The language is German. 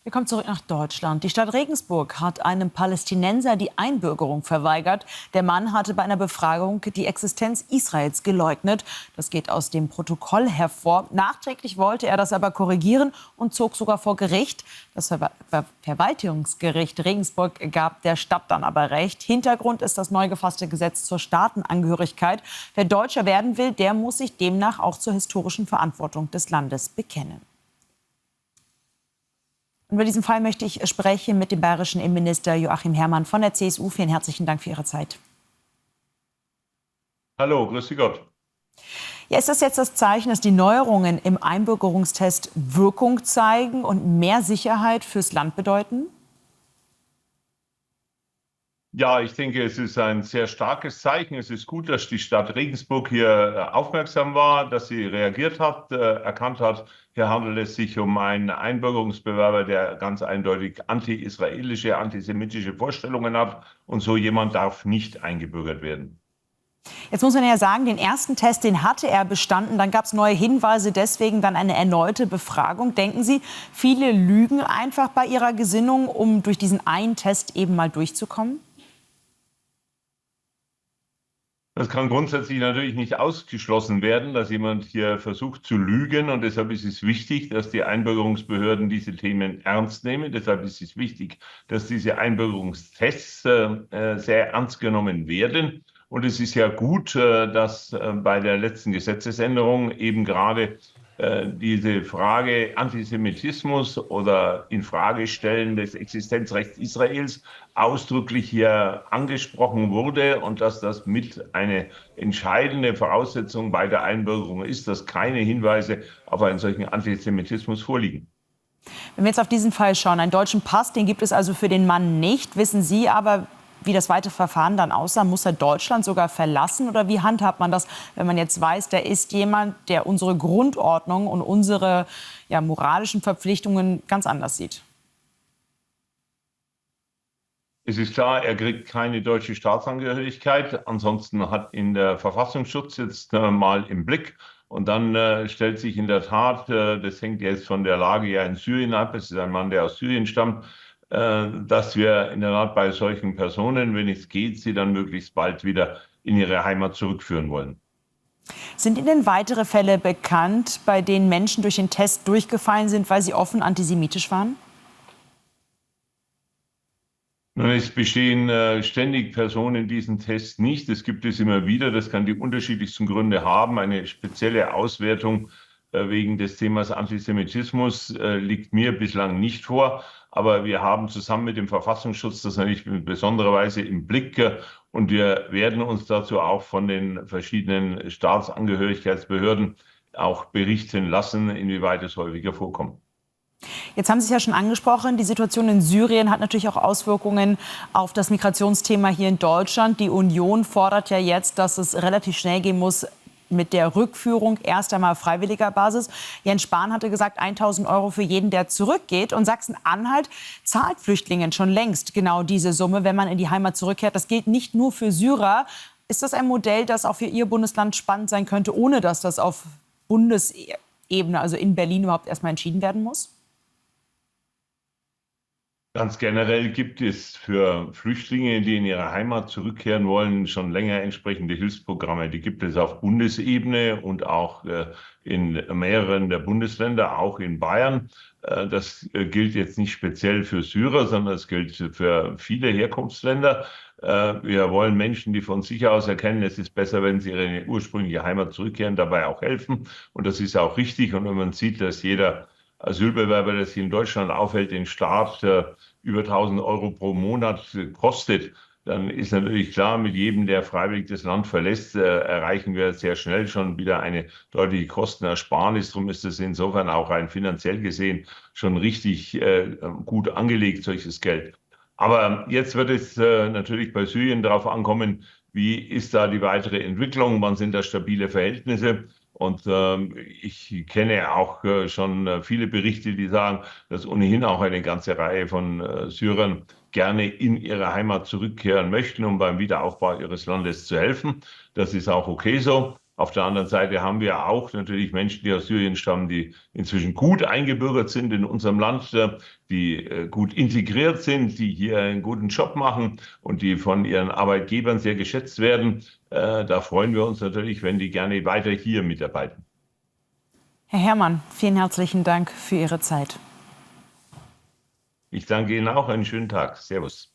Wir kommen zurück nach Deutschland. Die Stadt Regensburg hat einem Palästinenser die Einbürgerung verweigert. Der Mann hatte bei einer Befragung die Existenz Israels geleugnet. Das geht aus dem Protokoll hervor. Nachträglich wollte er das aber korrigieren und zog sogar vor Gericht. Das Verwaltungsgericht Regensburg gab der Stadt dann aber recht. Hintergrund ist das neu gefasste Gesetz zur Staatenangehörigkeit. Wer Deutscher werden will, der muss sich demnach auch zur historischen Verantwortung des Landes bekennen. Über diesen Fall möchte ich sprechen mit dem bayerischen Innenminister Joachim Herrmann von der CSU. Vielen herzlichen Dank für Ihre Zeit. Hallo, grüß Sie Gott. Ja, ist das jetzt das Zeichen, dass die Neuerungen im Einbürgerungstest Wirkung zeigen und mehr Sicherheit fürs Land bedeuten? Ja, ich denke, es ist ein sehr starkes Zeichen. Es ist gut, dass die Stadt Regensburg hier aufmerksam war, dass sie reagiert hat, erkannt hat, hier handelt es sich um einen Einbürgerungsbewerber, der ganz eindeutig anti-israelische, antisemitische Vorstellungen hat. Und so jemand darf nicht eingebürgert werden. Jetzt muss man ja sagen, den ersten Test, den hatte er bestanden. Dann gab es neue Hinweise, deswegen dann eine erneute Befragung. Denken Sie, viele lügen einfach bei ihrer Gesinnung, um durch diesen einen Test eben mal durchzukommen? Das kann grundsätzlich natürlich nicht ausgeschlossen werden, dass jemand hier versucht zu lügen. Und deshalb ist es wichtig, dass die Einbürgerungsbehörden diese Themen ernst nehmen. Deshalb ist es wichtig, dass diese Einbürgerungstests sehr ernst genommen werden. Und es ist ja gut, dass bei der letzten Gesetzesänderung eben gerade diese Frage Antisemitismus oder Infragestellen des Existenzrechts Israels ausdrücklich hier angesprochen wurde und dass das mit eine entscheidende Voraussetzung bei der Einbürgerung ist, dass keine Hinweise auf einen solchen Antisemitismus vorliegen. Wenn wir jetzt auf diesen Fall schauen, einen deutschen Pass, den gibt es also für den Mann nicht. Wissen Sie aber, wie das weitere Verfahren dann aussah? Muss er Deutschland sogar verlassen? Oder wie handhabt man das, wenn man jetzt weiß, der ist jemand, der unsere Grundordnung und unsere moralischen Verpflichtungen ganz anders sieht? Es ist klar, er kriegt keine deutsche Staatsangehörigkeit. Ansonsten hat ihn der Verfassungsschutz jetzt mal im Blick. Und dann stellt sich in der Tat, das hängt jetzt von der Lage ja in Syrien ab, es ist ein Mann, der aus Syrien stammt, dass wir in der Tat bei solchen Personen, wenn es geht, sie dann möglichst bald wieder in ihre Heimat zurückführen wollen. Sind Ihnen weitere Fälle bekannt, bei denen Menschen durch den Test durchgefallen sind, weil sie offen antisemitisch waren? Nun, es bestehen ständig Personen in diesen Tests nicht. Das gibt es immer wieder. Das kann die unterschiedlichsten Gründe haben. Eine spezielle Auswertung wegen des Themas Antisemitismus liegt mir bislang nicht vor. Aber wir haben zusammen mit dem Verfassungsschutz das natürlich in besonderer Weise im Blick. Und wir werden uns dazu auch von den verschiedenen Staatsangehörigkeitsbehörden auch berichten lassen, inwieweit es häufiger vorkommt. Jetzt haben Sie es ja schon angesprochen, die Situation in Syrien hat natürlich auch Auswirkungen auf das Migrationsthema hier in Deutschland. Die Union fordert ja jetzt, dass es relativ schnell gehen muss mit der Rückführung, erst einmal auf freiwilliger Basis. Jens Spahn hatte gesagt, 1.000 € für jeden, der zurückgeht. Und Sachsen-Anhalt zahlt Flüchtlingen schon längst genau diese Summe, wenn man in die Heimat zurückkehrt. Das gilt nicht nur für Syrer. Ist das ein Modell, das auch für Ihr Bundesland spannend sein könnte, ohne dass das auf Bundesebene, also in Berlin, überhaupt erstmal entschieden werden muss? Ganz generell gibt es für Flüchtlinge, die in ihre Heimat zurückkehren wollen, schon länger entsprechende Hilfsprogramme. Die gibt es auf Bundesebene und auch in mehreren der Bundesländer, auch in Bayern. Das gilt jetzt nicht speziell für Syrer, sondern es gilt für viele Herkunftsländer. Wir wollen Menschen, die von sich aus erkennen, es ist besser, wenn sie ihre ursprüngliche Heimat zurückkehren, dabei auch helfen. Und das ist auch richtig. Und wenn man sieht, dass jeder Asylbewerber, der sich in Deutschland aufhält, den Staat über 1.000 € pro Monat kostet, dann ist natürlich klar, mit jedem, der freiwillig das Land verlässt, erreichen wir sehr schnell schon wieder eine deutliche Kostenersparnis. Darum ist es insofern auch rein finanziell gesehen schon richtig gut angelegt, solches Geld. Aber jetzt wird es natürlich bei Syrien darauf ankommen, wie ist da die weitere Entwicklung, wann sind da stabile Verhältnisse. Und ich kenne auch schon viele Berichte, die sagen, dass ohnehin auch eine ganze Reihe von Syrern gerne in ihre Heimat zurückkehren möchten, um beim Wiederaufbau ihres Landes zu helfen. Das ist auch okay so. Auf der anderen Seite haben wir auch natürlich Menschen, die aus Syrien stammen, die inzwischen gut eingebürgert sind in unserem Land, die gut integriert sind, die hier einen guten Job machen und die von ihren Arbeitgebern sehr geschätzt werden. Da freuen wir uns natürlich, wenn die gerne weiter hier mitarbeiten. Herr Herrmann, vielen herzlichen Dank für Ihre Zeit. Ich danke Ihnen auch. Einen schönen Tag. Servus.